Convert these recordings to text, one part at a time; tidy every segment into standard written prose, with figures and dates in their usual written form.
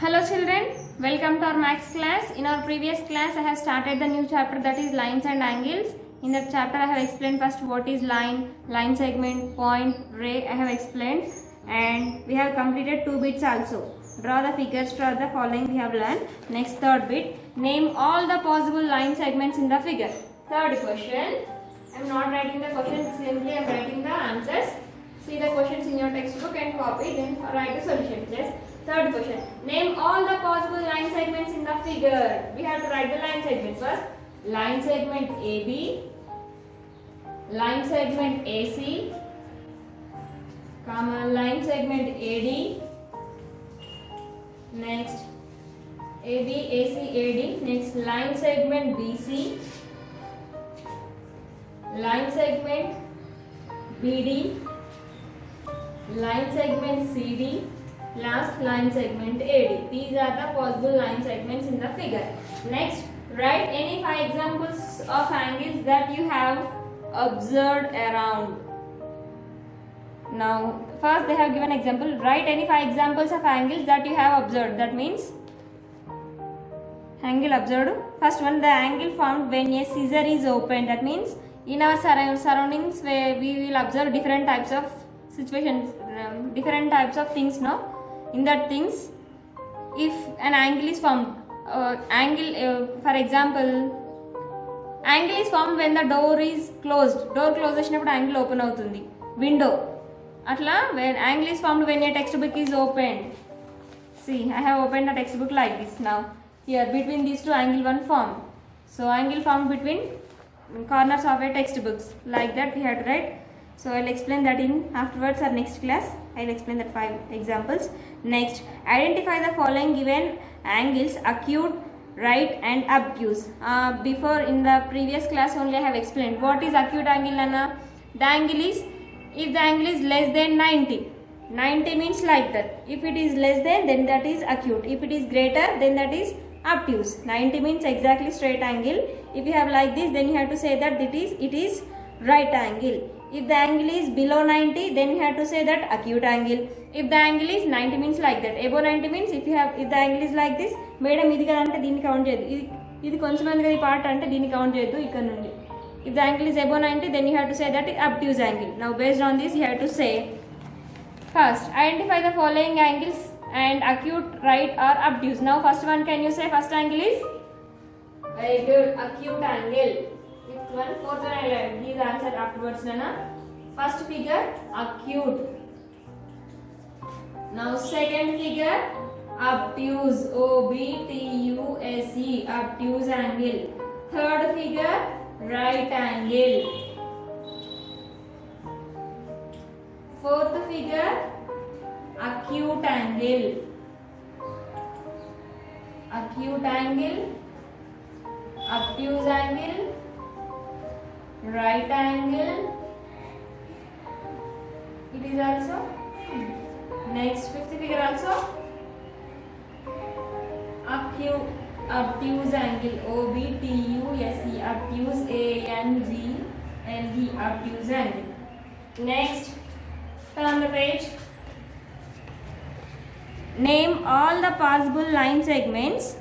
Hello children, welcome to our maths class. In our previous class I have started the new chapter, that is lines and angles. In that chapter I have explained first what is line segment, point, ray I have explained, and we have completed 2 bits also. Draw the figures for the following we have learned. Next, third bit, name all the possible line segments in the figure. Third question, I am not writing the question, simply I am writing the answers. See the questions in your textbook and copy, then write the solution. Yes. Third question, name all the possible line segments in the figure. We have to write the line segments first. Line segment AB, line segment AC, comma line segment AD, next AB, AC, AD, next line segment BC, line segment BD, line segment CD, last line segment AD. These are the possible line segments in the figure. Next, write any 5 examples of angles that you have observed around. Now, first they have given example. Write any 5 examples of angles that you have observed. That means angle observed. First one, the angle formed when a scissor is opened. That means in our surroundings where we will observe different types of situations, different types of things. No. In that things, if an angle is formed, for example, angle is formed when the door is closed. Door close chesinapudu angle open avutundi. Window. Atla when angle is formed when a textbook is opened. See, I have opened the textbook like this now. Here between these two angle one formed. So angle formed between corners of a textbooks. Like that we have to write. So I will explain that in afterwards or next class. I will explain that 5 examples. Next, identify the following given angles: acute, right and obtuse. Before in the previous class only I have explained what is acute angle, Nana. The angle is, if the angle is less than 90. 90 means like that. If it is less than, then that is acute. If it is greater, then that is obtuse. 90 means exactly straight angle. If you have like this, then you have to say that it is right angle. If the angle is below 90, then you have to say that acute angle. If the angle is 90 means like that. Above 90 means if the angle is like this, madam idi kada ante deenni count cheyadu. Idi koncham andi kada ee part ante deenni count cheyadu ikkada nundi. If the angle is above 90, then you have to say that obtuse angle. Now based on this you have to say, first identify the following angles and acute, right or obtuse. Now first one, can you say first angle is? Very good, acute angle. Fifth one, fourth one I will give the answer afterwards, Nana. First figure, acute. Now second figure, obtuse, obtuse, obtuse angle. Third figure, right angle. Fourth figure, acute angle. Acute angle, obtuse angle, right angle. It is also. Next, fifth figure also acute, obtuse angle, obtuse, obtuse, angle, obtuse angle. Next, turn the page. Name all the possible line segments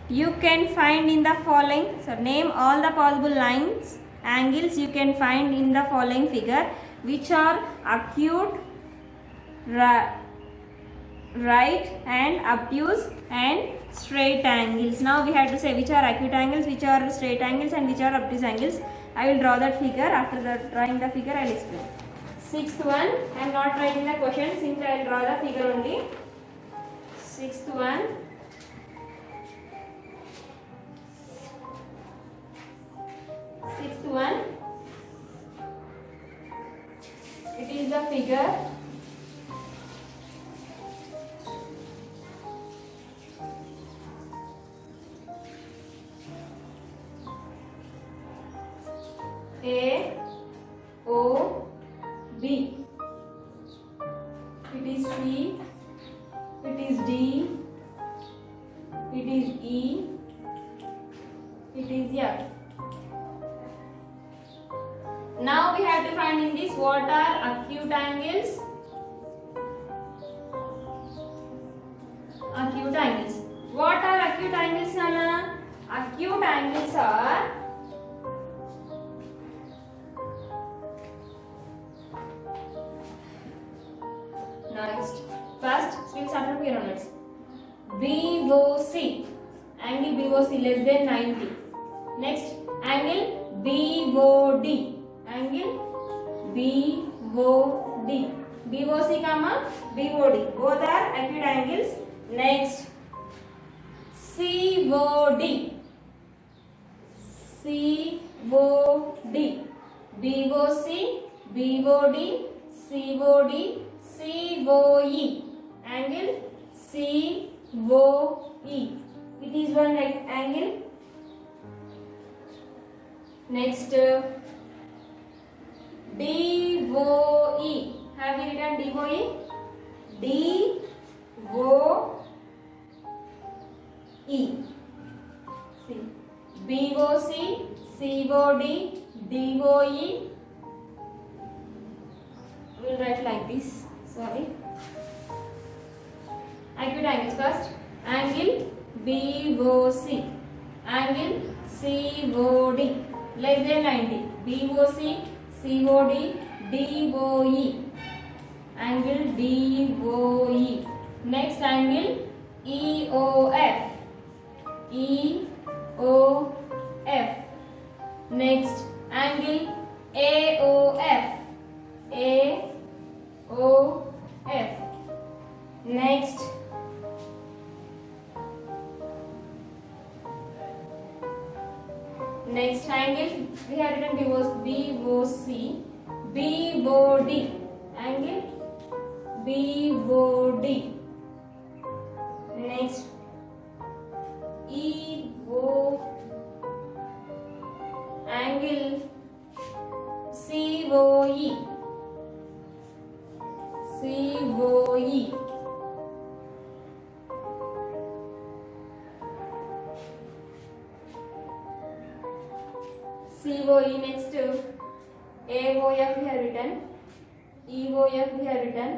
you can find in the following. So name all the possible lines, angles you can find in the following figure, which are acute, right and obtuse and straight angles. Now we have to say which are acute angles, which are straight angles and which are obtuse angles. I will draw that figure. After drawing the figure I will explain. Sixth one, I am not writing the question, simply I will draw the figure only. Sixth one, it is the figure. A, O, B. It is C, it is D, it is E, it is F. Now we have to find in this what are acute angles. Acute angle. acute angles, Nana? Acute angles are next. First, we'll start from here onwards. BOC. Angle BOC less than 90. Next, angle BOD. Angle BOD. BOC comma BOD. Both are acute angles. Next, COD. COD. BOC, BOD, COD, COE. Angle COE. It is one right angle. Next, DOE. Have we written DOE? DOE. See, BOC, COD, DOE. We'll write like this. Sorry. Acute angles first. Angle BOC. Angle COD less than 90. BOC, COD, DOE. Angle DOE. Next angle EOF. EOF. Next angle AOF. AOF. Next angle we have written BOC, BOD. Angle BOD. Next EO. Angle COE. COE. COE. Next AOF we have written. EOF we have written.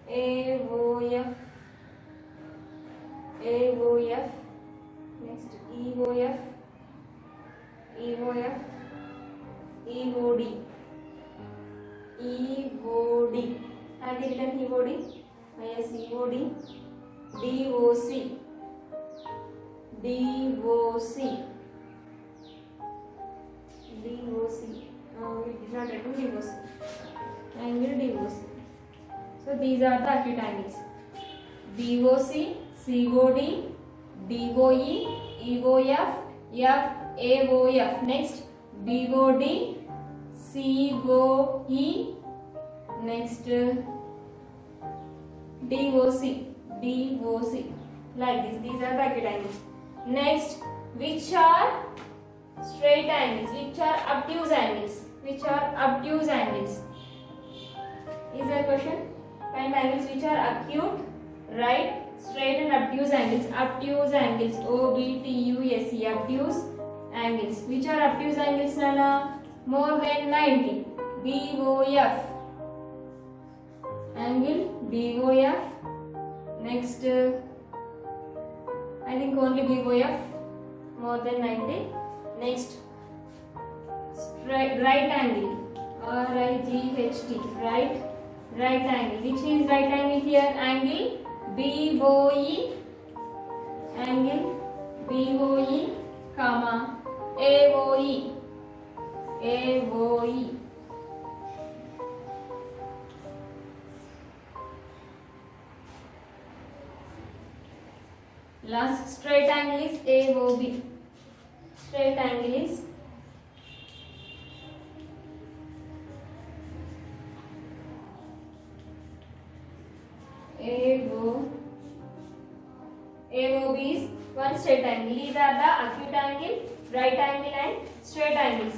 AOF. AOF. Next EOF. EOF. EOD. EOD. Have you written EOD? Yes, EOD. DOC. DOC. DOC. We did not write DOC. Angle DOC. So these are the acute angles. BOC, COD, DOE, EOF, AOF. Next BOD, COE. Next DOC. Like this. These are the acute angles. Next, which are straight angles? Which are obtuse angles? Which are obtuse angles? Is there a question? Find angles which are acute, right, straight and obtuse angles. Obtuse angles. OBTUSE. Obtuse angles. Which are obtuse angles, Nana? More than 90. BOF. Angle BOF. Next, I think only BOF. More than 90. Next, right angle. RIGHT. Right angle. Which is right angle here? Angle BOE. Angle BOE, comma AOE. AOE. Last straight angle is AOB. Straight angle is AOB is one straight angle. These are the acute angle, right angle and straight angles.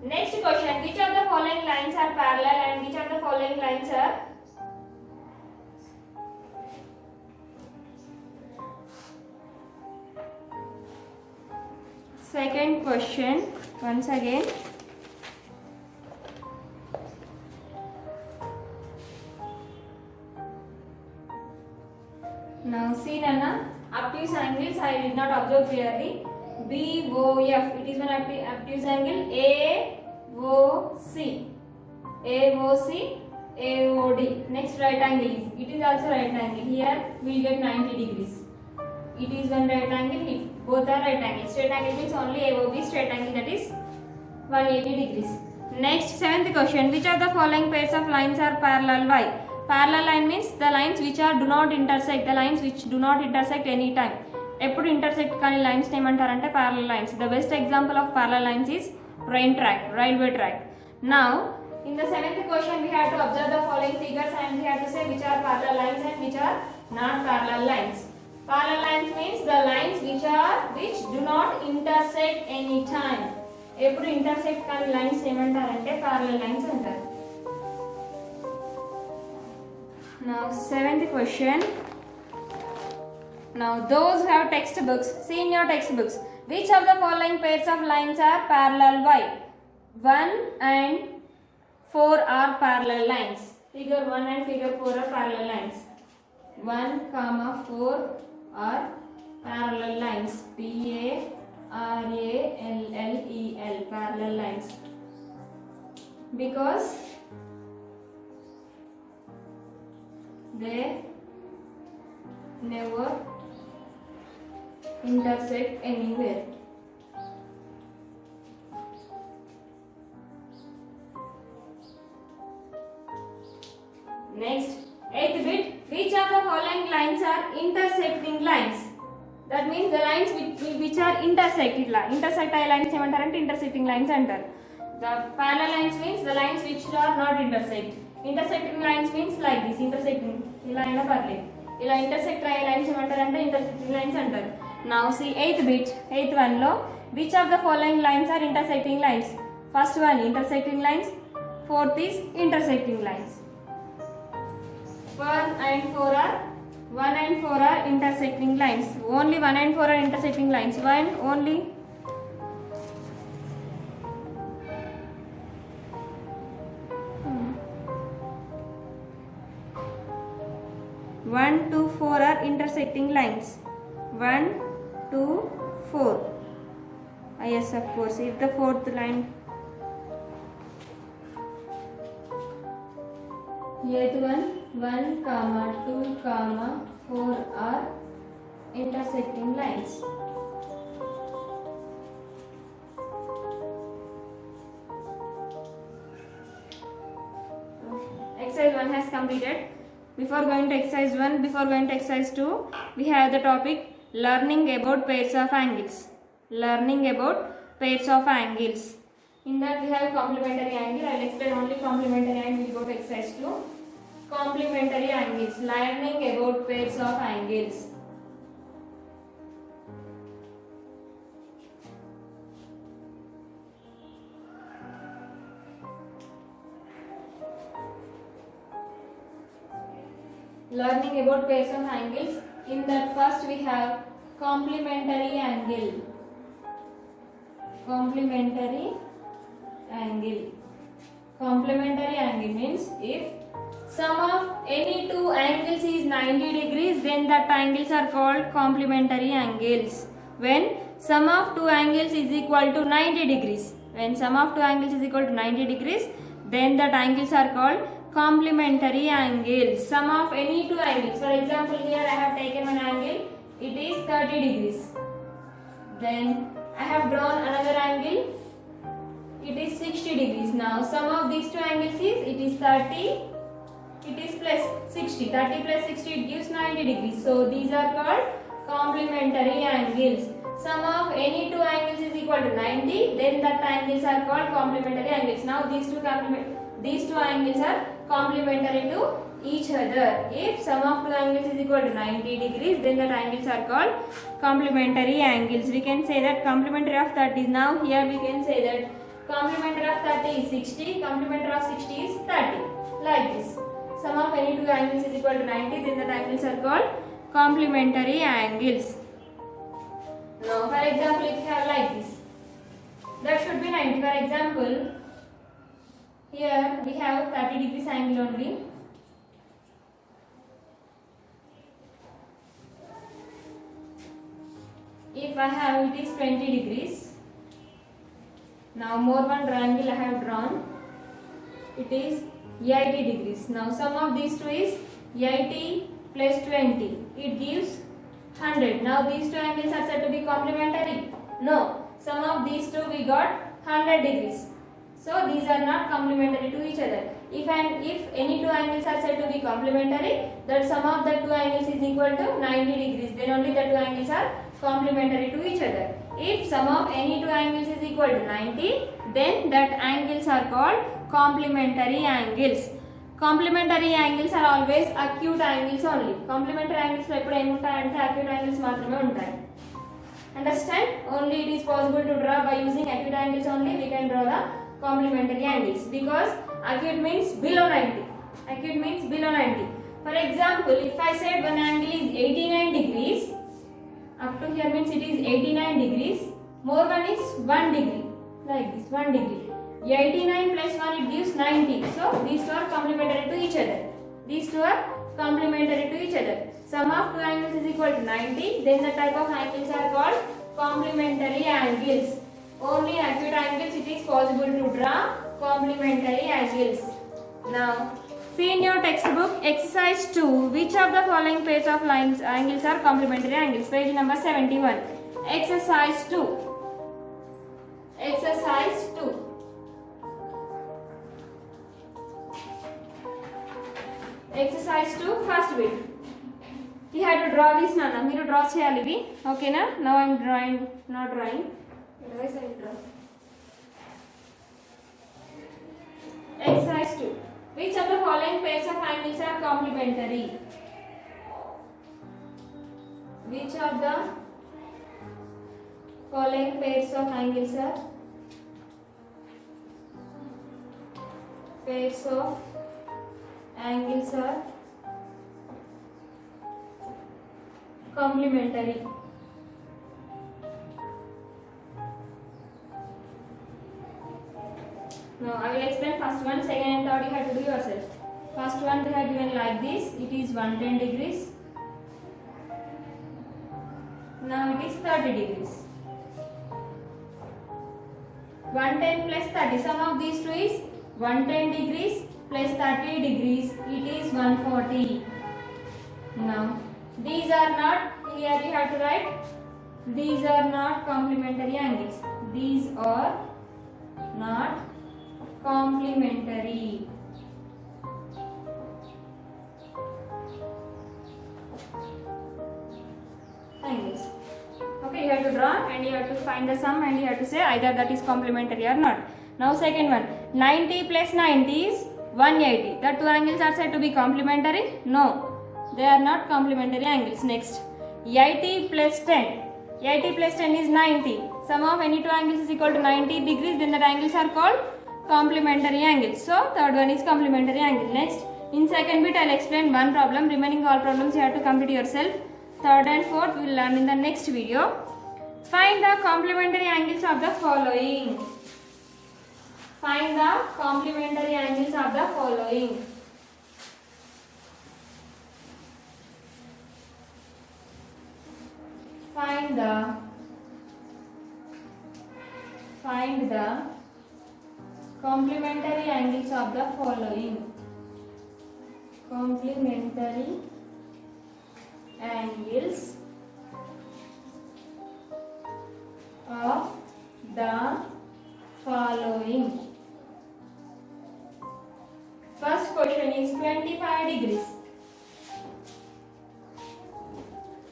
Next question, which of the following lines are parallel and which of the following lines are second question once again. Now see Nana, obtuse angles I did not observe clearly. BOF, it is one obtuse angle. AOC, AOC, AOD. Next right angle is, it is also right angle. Here we will get 90 degrees. It is one right angle, both are right angles. Straight angle means only AOB, straight angle, that is 180 degrees. Next, seventh question. Which of the following pairs of lines are parallel? Why? Parallel line means the lines which do not intersect. The lines which do not intersect any time. ఎప్పుడు intersect కానీ lines ఏమంటారంటే parallel lines. The best example of parallel lines is train track, railway track. Now, in the seventh question, we have to observe the following figures and we have to say which are parallel lines and which are not parallel lines. Parallel lines means the lines which do not intersect any time. ఎప్పుడు intersect కానీ lines ఏమంటారంటే parallel lines అంటారు. Now, seventh question. Now, those who have textbooks, see in your textbooks, which of the following pairs of lines are parallel? Why? 1 and 4 are parallel lines. Figure 1 and figure 4 are parallel lines. 1, 4 are parallel lines. P-A-R-A-L-L-E-L, parallel lines. Because they never intersect anywhere. Next, eighth bit. Which of the following lines are intersecting lines? That means the lines which are intersect. Intersect అయ్యే lines ఏమంటారంటే intersecting lines అంటారు. The parallel lines means the lines which are not intersect. Intersecting lines means like this. Intersecting ఇలా అయినా పర్లేదు. ఇలా intersect అయ్యే lines ఏమంటారంటే intersecting lines అంటారు. Now see eighth bit. Eighth one లో which of the following lines are intersecting lines? First one intersecting lines. Fourth is intersecting lines. 1 and 4 are intersecting lines. Only 1 and 4 are intersecting lines. One only. One, 2, 4 are intersecting lines. 1, 2, 4. Yes, of course. If the fourth line, eighth one, 1, 2, 4 are intersecting lines. Exercise 1 has completed. Before going to exercise 1, before going to exercise 2, we have the topic learning about pairs of angles. Learning about pairs of angles. In that we have complementary angle. I will explain only complementary angle. We go to exercise 2. Complementary angles. Learning about pairs of angles. Learning about pairs of angles. In that first we have complementary angle. Complementary angle. Complementary angle means if sum of any two angles is 90 degrees, then that angles are called complementary angles. When sum of two angles is equal to 90 degrees, when sum of two angles is equal to 90 degrees, then that angles are called complementary angles. Sum of any two angles. For example, here I have taken one angle, it is 30 degrees. Then I have drawn another angle, it is 60 degrees. Now sum of these two angles is, it is 30, it is plus 60. 30 plus 60, it gives 90 degrees. So these are called complementary angles. Sum of any two angles is equal to 90, then that angles are called complementary angles. Now these two angles are complementary to each other. If sum of two angles is equal to 90 degrees, then that angles are called complementary angles. We can say that complementary of 30 is, now here we can say that complementary of 30 is 60, complementary of 60 is 30. Like this. Sum of any two angles is equal to 90, then that angles are called complementary angles. Now for example, if you have like this, that should be 90. For example, here we have 30 degrees angle only. if I have it is 20 degrees. Now more one triangle I have drawn. It is 80 degrees. Now sum of these two is 80 plus 20. It gives 100. Now these two angles are said to be complementary. No. Sum of these two we got 100 degrees. So these are not complementary to each other. If any two angles are said to be complementary, that sum of the two angles is equal to 90 degrees. Then only the two angles are complementary to each other. If sum of any two angles is equal to 90, then that angles are called complementary angles. Complementary angles are always acute angles only. Complementary angles lo eppudu em untayante acute angles maatrame untayi. Understand? Only it is possible to draw by using acute angles only. We can draw the complementary angles because acute means below 90. Acute means below 90. For example, if I said one angle is 89 degrees, up to here means it is 89 degrees, more one is 1 degree, like this 1 degree. 89 plus 1 it gives 90. So these two are complementary to each other. These two are complementary to each other. Sum of two angles is equal to 90. Then the type of angles are called complementary angles. Only acute angles it is possible to draw complementary angles. Now see in your textbook exercise 2, which of the following pairs of lines angles are complementary angles? Page number 71. Exercise 2. Exercise 2. Exercise 2, first bit. You have to draw this nana. Meeru draw cheyali ivi. Okay na? Now I am drawing, not drawing. Otherwise I will draw. Exercise 2. Which of the following pairs of angles are complementary? Which of the following pairs of angles are complementary? Now I will explain first one, second and third you have to do yourself. First one they have given like this. It is 110 degrees. Now it is 30 degrees. 110 plus 30. Sum of these two is 110 degrees plus 30 degrees. It is 140. Now these are not, here you have to write, these are not complementary angles. These are not complementary. Angles. Okay, you have to draw and you have to find the sum and you have to say either that is complementary or not. Now second one, 90 plus 90 is 180. The two angles are said to be complementary? No, they are not complementary angles. Next, 80 plus 10. 80 plus 10 is 90. Sum of any two angles is equal to 90 degrees. Then the angles are called complementary angles. So third one is complementary angle. Next, in second bit I will explain one problem. Remaining all problems you have to complete yourself. Third and fourth we will learn in the next video. Find the complementary angles of the following. Find the complementary angles of the following. Find the complementary angles of the following. Complementary angles of the following. First question is 25 degrees.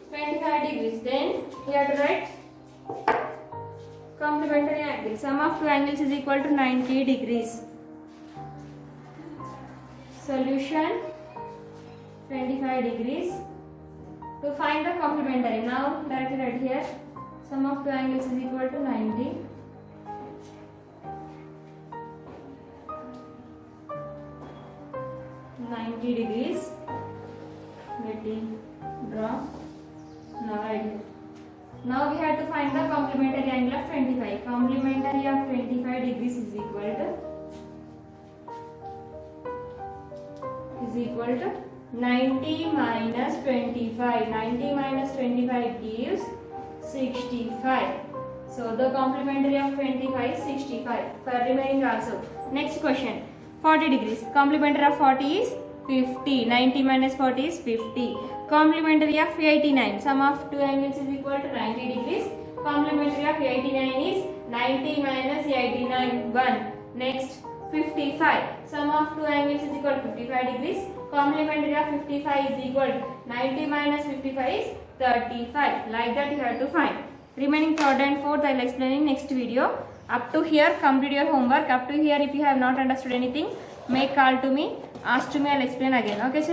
25 degrees. Then you have to write complementary angle. Sum of two angles is equal to 90 degrees. Solution 25 degrees. To find the complementary, now directly write here. Sum of two angles is equal to 90. Degrees. Let me draw. Now right here. Now we have to find the complementary angle of 25. Complementary of 25 degrees is equal to 90 minus 25. 90 minus 25 gives 65. So the complementary of 25 is 65. For remaining also. Next question. 40 degrees. Complementary of 40 is 50. 90 minus 40 is 50. Complementary of 89. Sum of two angles is equal to 90 degrees. Complementary of 89 is 90 minus 89. 1. Next. 55. Sum of two angles is equal to 55 degrees. Complementary of 55 is equal to 90 minus 55 is 35. Like that you have to find. Remaining third and fourth I will explain in next video. Up to here complete your homework. Up to here if you have not understood anything, make call to me, ask to me, I will explain again. Okay children.